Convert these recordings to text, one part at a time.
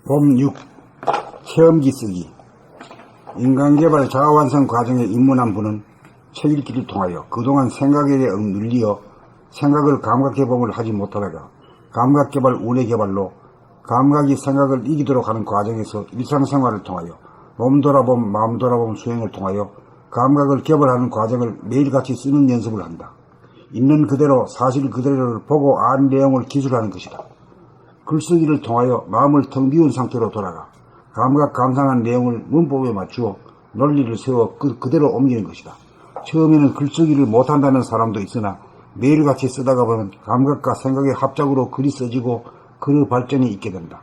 봄 6. 체험기 쓰기. 인간개발 자아완성 과정에 입문한 분은 책 읽기를 통하여 그동안 생각에 대해 눌리어 생각을 감각개봉을 하지 못하다가 감각개발 운해개발로 감각이 생각을 이기도록 하는 과정에서 일상생활을 통하여 몸돌아봄 마음돌아봄 수행을 통하여 감각을 개발하는 과정을 매일같이 쓰는 연습을 한다. 있는 그대로 사실 그대로를 보고 안 내용을 기술하는 것이다. 글쓰기를 통하여 마음을 텅 비운 상태로 돌아가 감각 감상한 내용을 문법에 맞추어 논리를 세워 그대로 옮기는 것이다. 처음에는 글쓰기를 못한다는 사람도 있으나 매일같이 쓰다가 보면 감각과 생각의 합작으로 글이 써지고 글의 발전이 있게 된다.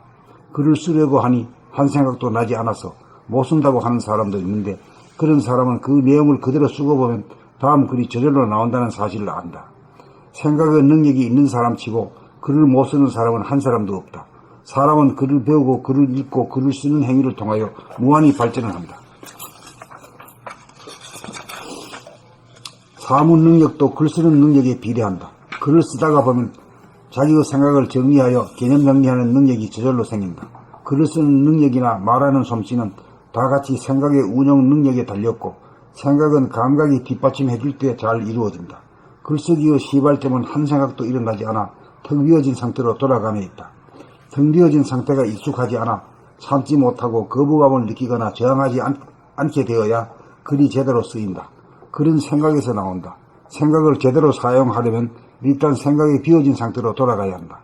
글을 쓰려고 하니 한 생각도 나지 않아서 못 쓴다고 하는 사람도 있는데 그런 사람은 그 내용을 그대로 쓰고 보면 다음 글이 저절로 나온다는 사실을 안다. 생각의 능력이 있는 사람치고 글을 못 쓰는 사람은 한 사람도 없다. 사람은 글을 배우고 글을 읽고 글을 쓰는 행위를 통하여 무한히 발전을 한다. 사무 능력도 글 쓰는 능력에 비례한다. 글을 쓰다가 보면 자기의 생각을 정리하여 개념 정리하는 능력이 저절로 생긴다. 글을 쓰는 능력이나 말하는 솜씨는 다 같이 생각의 운용 능력에 달렸고 생각은 감각이 뒷받침해 줄 때 잘 이루어진다. 글쓰기의 시발점은 한 생각도 일어나지 않아 텅 비어진 상태로 돌아가며 있다. 텅 비어진 상태가 익숙하지 않아 참지 못하고 거부감을 느끼거나 저항하지 않게 되어야 글이 제대로 쓰인다. 글은 생각에서 나온다. 생각을 제대로 사용하려면 일단 생각이 비어진 상태로 돌아가야 한다.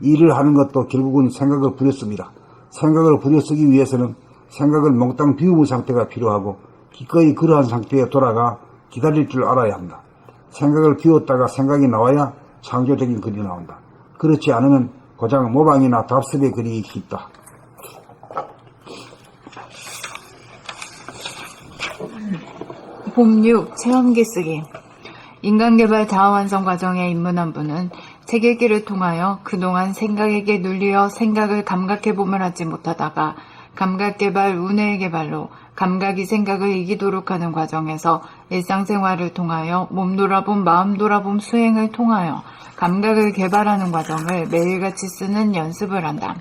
일을 하는 것도 결국은 생각을 부려씁니다. 생각을 부려쓰기 위해서는 생각을 몽땅 비우는 상태가 필요하고 기꺼이 그러한 상태에 돌아가 기다릴 줄 알아야 한다. 생각을 비웠다가 생각이 나와야 창조적인 글이 나온다. 그렇지 않으면 고작 모방이나 답습의 글이 쉽다. 봄 6. 체험기 쓰기. 인간개발 자아완성 과정에 입문한 분은 책 읽기를 통하여 그동안 생각에게 눌리어 생각을 감각해봄을 하지 못하다가 감각개발 운해의 개발로 감각이 생각을 이기도록 하는 과정에서 일상생활을 통하여 몸돌아봄 마음돌아봄 수행을 통하여 감각을 개발하는 과정을 매일같이 쓰는 연습을 한다.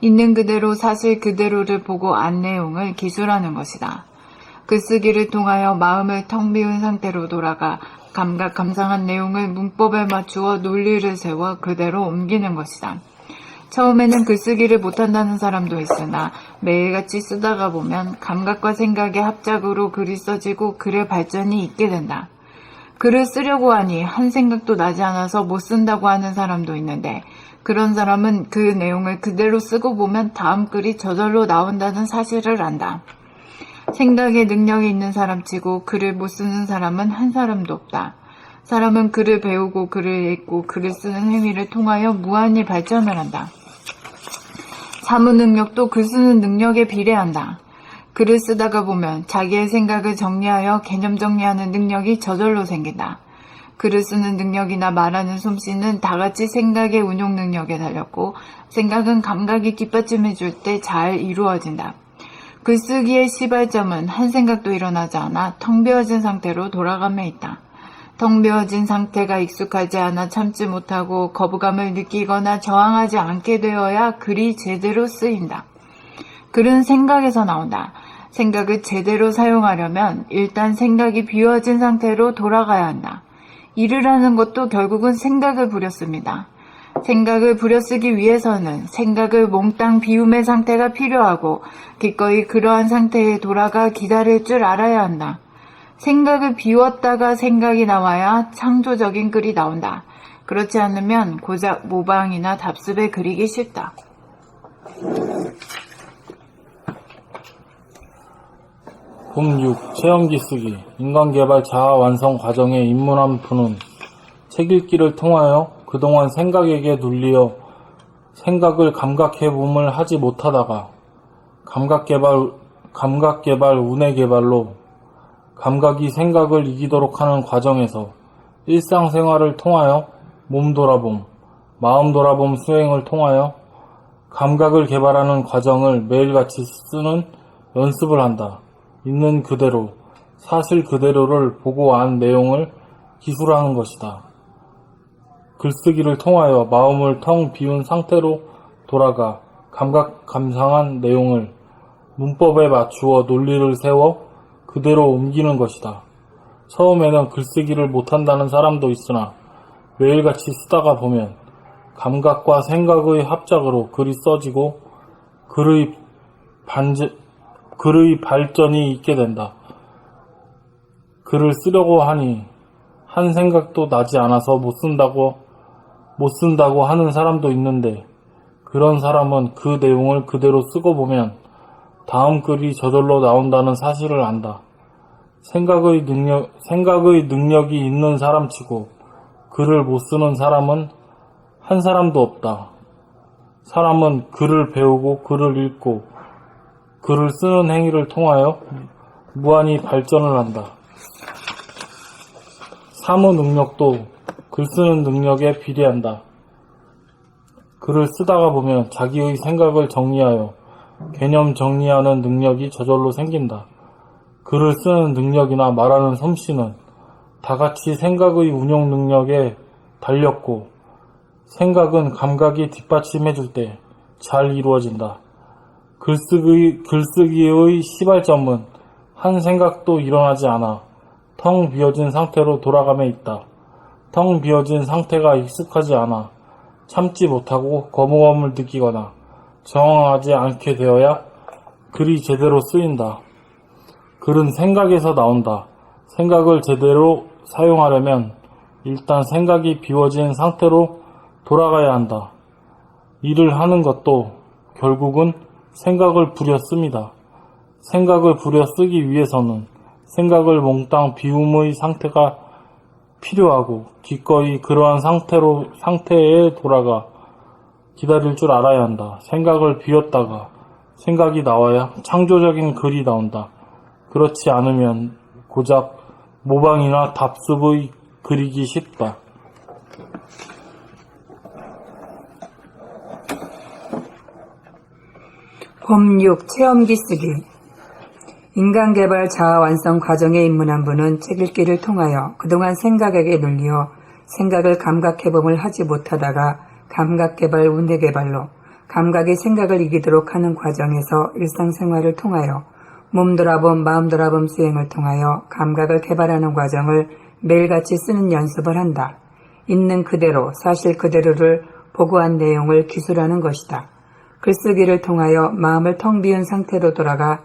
있는 그대로 사실 그대로를 보고 안 내용을 기술하는 것이다. 글쓰기를 통하여 마음을 텅 비운 상태로 돌아가 감각 감상한 내용을 문법에 맞추어 논리를 세워 그대로 옮기는 것이다. 처음에는 글쓰기를 못한다는 사람도 있으나 매일같이 쓰다가 보면 감각과 생각의 합작으로 글이 써지고 글의 발전이 있게 된다. 글을 쓰려고 하니 한 생각도 나지 않아서 못 쓴다고 하는 사람도 있는데 그런 사람은 그 내용을 그대로 쓰고 보면 다음 글이 저절로 나온다는 사실을 안다. 생각의 능력이 있는 사람치고 글을 못 쓰는 사람은 한 사람도 없다. 사람은 글을 배우고 글을 읽고 글을 쓰는 행위를 통하여 무한히 발전을 한다. 사무 능력도 글 쓰는 능력에 비례한다. 글을 쓰다가 보면 자기의 생각을 정리하여 개념 정리하는 능력이 저절로 생긴다. 글을 쓰는 능력이나 말하는 솜씨는 다같이 생각의 운용 능력에 달렸고 생각은 감각이 뒷받침해 줄 때 잘 이루어진다. 글쓰기의 시발점은 한 생각도 일어나지 않아 텅 비어진 상태로 돌아가며 있다. 텅 비어진 상태가 익숙하지 않아 참지 못하고 거부감을 느끼거나 저항하지 않게 되어야 글이 제대로 쓰인다. 글은 생각에서 나온다. 생각을 제대로 사용하려면 일단 생각이 비워진 상태로 돌아가야 한다. 일을 하는 것도 결국은 생각을 부려씁니다. 생각을 부려쓰기 위해서는 생각을 몽땅 비움의 상태가 필요하고 기꺼이 그러한 상태에 돌아가 기다릴 줄 알아야 한다. 생각을 비웠다가 생각이 나와야 창조적인 글이 나온다. 그렇지 않으면 고작 모방이나 답습에 그리기 쉽다. 봄 6. 체험기 쓰기. 인간개발 자아완성 과정에 입문한 분은 책 읽기를 통하여 그동안 생각에게 눌리어 생각을 감각해봄을 하지 못하다가 감각개발 운해개발로 감각이 생각을 이기도록 하는 과정에서 일상생활을 통하여 몸돌아봄, 마음돌아봄 수행을 통하여 감각을 개발하는 과정을 매일같이 쓰는 연습을 한다. 있는 그대로, 사실 그대로를 보고 안 내용을 기술하는 것이다. 글쓰기를 통하여 마음을 텅 비운 상태로 돌아가 감각 감상한 내용을 문법에 맞추어 논리를 세워 그대로 옮기는 것이다. 처음에는 글쓰기를 못한다는 사람도 있으나 매일같이 쓰다가 보면 감각과 생각의 합작으로 글이 써지고 글의 발전이 있게 된다. 글을 쓰려고 하니 한 생각도 나지 않아서 못 쓴다고 하는 사람도 있는데 그런 사람은 그 내용을 그대로 쓰고 보면 다음 글이 저절로 나온다는 사실을 안다. 생각의 능력이 있는 사람치고 글을 못 쓰는 사람은 한 사람도 없다. 사람은 글을 배우고 글을 읽고 글을 쓰는 행위를 통하여 무한히 발전을 한다. 사무 능력도 글 쓰는 능력에 비례한다. 글을 쓰다가 보면 자기의 생각을 정리하여 개념 정리하는 능력이 저절로 생긴다. 글을 쓰는 능력이나 말하는 솜씨는 다같이 생각의 운용 능력에 달렸고 생각은 감각이 뒷받침해줄 때 잘 이루어진다. 글쓰기의 시발점은 한 생각도 일어나지 않아 텅 비어진 상태로 돌아감에 있다. 텅 비어진 상태가 익숙하지 않아 참지 못하고 거부감을 느끼거나 정황하지 않게 되어야 글이 제대로 쓰인다. 글은 생각에서 나온다. 생각을 제대로 사용하려면 일단 생각이 비워진 상태로 돌아가야 한다. 일을 하는 것도 결국은 생각을 부려 씁니다. 생각을 부려 쓰기 위해서는 생각을 몽땅 비움의 상태가 필요하고 기꺼이 그러한 상태에 돌아가 기다릴 줄 알아야 한다. 생각을 비웠다가 생각이 나와야 창조적인 글이 나온다. 그렇지 않으면 고작 모방이나 답습의 글이기 쉽다. 법 6. 체험기 쓰기. 인간개발 자아완성 과정에 입문한 분은 책 읽기를 통하여 그동안 생각에게 눌려 생각을 감각해봄을 하지 못하다가 감각개발 운해개발로 감각이 생각을 이기도록 하는 과정에서 일상생활을 통하여 몸돌아봄 마음돌아봄 수행을 통하여 감각을 개발하는 과정을 매일같이 쓰는 연습을 한다. 있는 그대로 사실 그대로를 보고한 내용을 기술하는 것이다. 글쓰기를 통하여 마음을 텅 비운 상태로 돌아가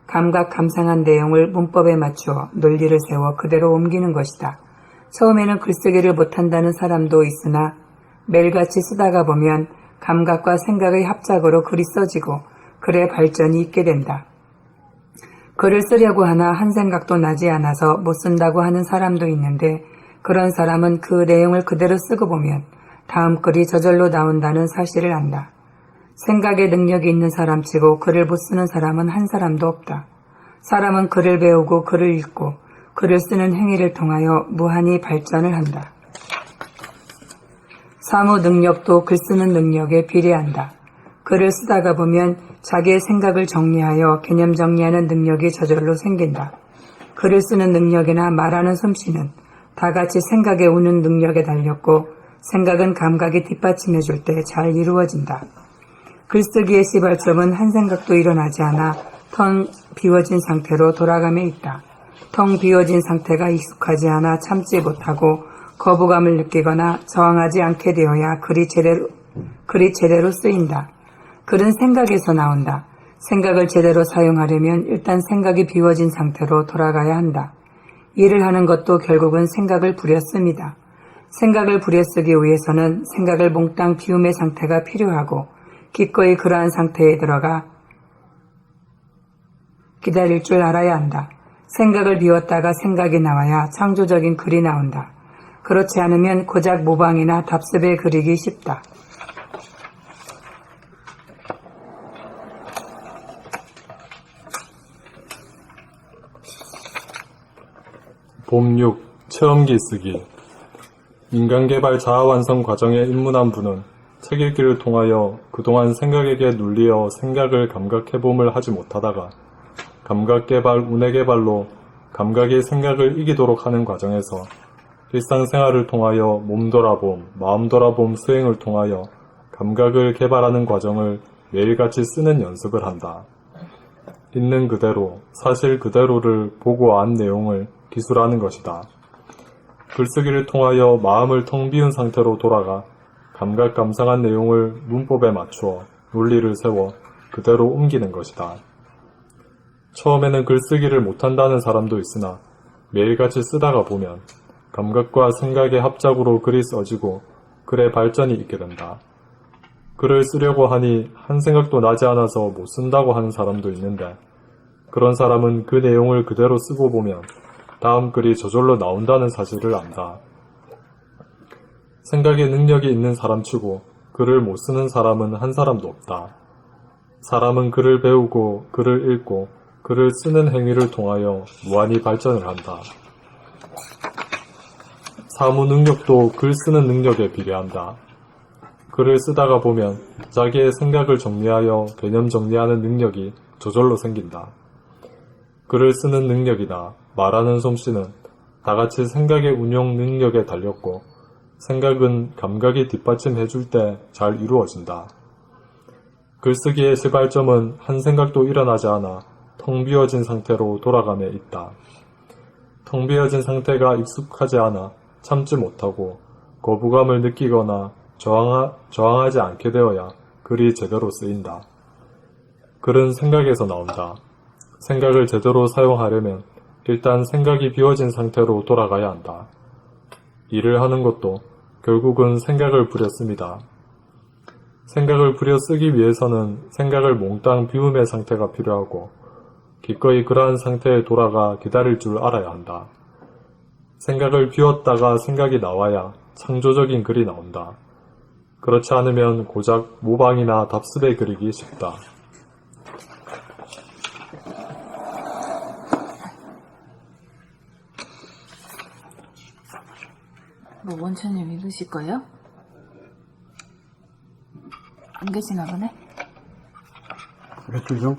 감각 감상한 내용을 문법에 맞추어 논리를 세워 그대로 옮기는 것이다. 처음에는 글쓰기를 못한다는 사람도 있으나 매일같이 쓰다가 보면 감각과 생각의 합작으로 글이 써지고 글의 발전이 있게 된다. 글을 쓰려고 하나 한 생각도 나지 않아서 못 쓴다고 하는 사람도 있는데 그런 사람은 그 내용을 그대로 쓰고 보면 다음 글이 저절로 나온다는 사실을 안다. 생각의 능력이 있는 사람치고 글을 못 쓰는 사람은 한 사람도 없다. 사람은 글을 배우고 글을 읽고 글을 쓰는 행위를 통하여 무한히 발전을 한다. 사무 능력도 글 쓰는 능력에 비례한다. 글을 쓰다가 보면 자기의 생각을 정리하여 개념 정리하는 능력이 저절로 생긴다. 글을 쓰는 능력이나 말하는 솜씨는 다같이 생각에 우는 능력에 달렸고 생각은 감각이 뒷받침해줄 때 잘 이루어진다. 글쓰기의 시발점은 한 생각도 일어나지 않아 텅 비워진 상태로 돌아감에 있다. 텅 비워진 상태가 익숙하지 않아 참지 못하고 거부감을 느끼거나 저항하지 않게 되어야 글이 제대로 쓰인다. 글은 생각에서 나온다. 생각을 제대로 사용하려면 일단 생각이 비워진 상태로 돌아가야 한다. 일을 하는 것도 결국은 생각을 부려 씁니다. 생각을 부려 쓰기 위해서는 생각을 몽땅 비움의 상태가 필요하고 기꺼이 그러한 상태에 들어가 기다릴 줄 알아야 한다. 생각을 비웠다가 생각이 나와야 창조적인 글이 나온다. 그렇지 않으면 고작 모방이나 답습에 그리기 쉽다. 법 6. 체험기 쓰기. 인간개발 자아완성 과정에 입문한 분은 책 읽기를 통하여 그동안 생각에게 눌리어 생각을 감각해봄을 하지 못하다가 감각개발 운해개발로 감각이 생각을 이기도록 하는 과정에서 일상생활을 통하여 몸 돌아봄, 마음 돌아봄 수행을 통하여 감각을 개발하는 과정을 매일같이 쓰는 연습을 한다. 있는 그대로, 사실 그대로를 보고 안 내용을 기술하는 것이다. 글쓰기를 통하여 마음을 텅 비운 상태로 돌아가 감각 감상한 내용을 문법에 맞추어 논리를 세워 그대로 옮기는 것이다. 처음에는 글쓰기를 못한다는 사람도 있으나 매일같이 쓰다가 보면 감각과 생각의 합작으로 글이 써지고 글의 발전이 있게 된다. 글을 쓰려고 하니 한 생각도 나지 않아서 못 쓴다고 하는 사람도 있는데 그런 사람은 그 내용을 그대로 쓰고 보면 다음 글이 저절로 나온다는 사실을 안다. 생각의 능력이 있는 사람치고 글을 못 쓰는 사람은 한 사람도 없다. 사람은 글을 배우고 글을 읽고 글을 쓰는 행위를 통하여 무한히 발전을 한다. 사무 능력도 글 쓰는 능력에 비례한다. 글을 쓰다가 보면 자기의 생각을 정리하여 개념 정리하는 능력이 저절로 생긴다. 글을 쓰는 능력이나 말하는 솜씨는 다같이 생각의 운용 능력에 달렸고 생각은 감각이 뒷받침해줄 때 잘 이루어진다. 글쓰기의 시발점은 한 생각도 일어나지 않아 텅 비어진 상태로 돌아감에 있다. 텅 비어진 상태가 익숙하지 않아 참지 못하고 거부감을 느끼거나 저항하지 않게 되어야 글이 제대로 쓰인다. 글은 생각에서 나온다. 생각을 제대로 사용하려면 일단 생각이 비워진 상태로 돌아가야 한다. 일을 하는 것도 결국은 생각을 부려 씁니다. 생각을 부려 쓰기 위해서는 생각을 몽땅 비움의 상태가 필요하고 기꺼이 그러한 상태에 돌아가 기다릴 줄 알아야 한다. 생각을 비웠다가 생각이 나와야 창조적인 글이 나온다. 그렇지 않으면 고작 모방이나 답습에 그리기 쉽다. 뭐 원천님 읽으실 거예요? 안 계시나 보네? 며칠 좀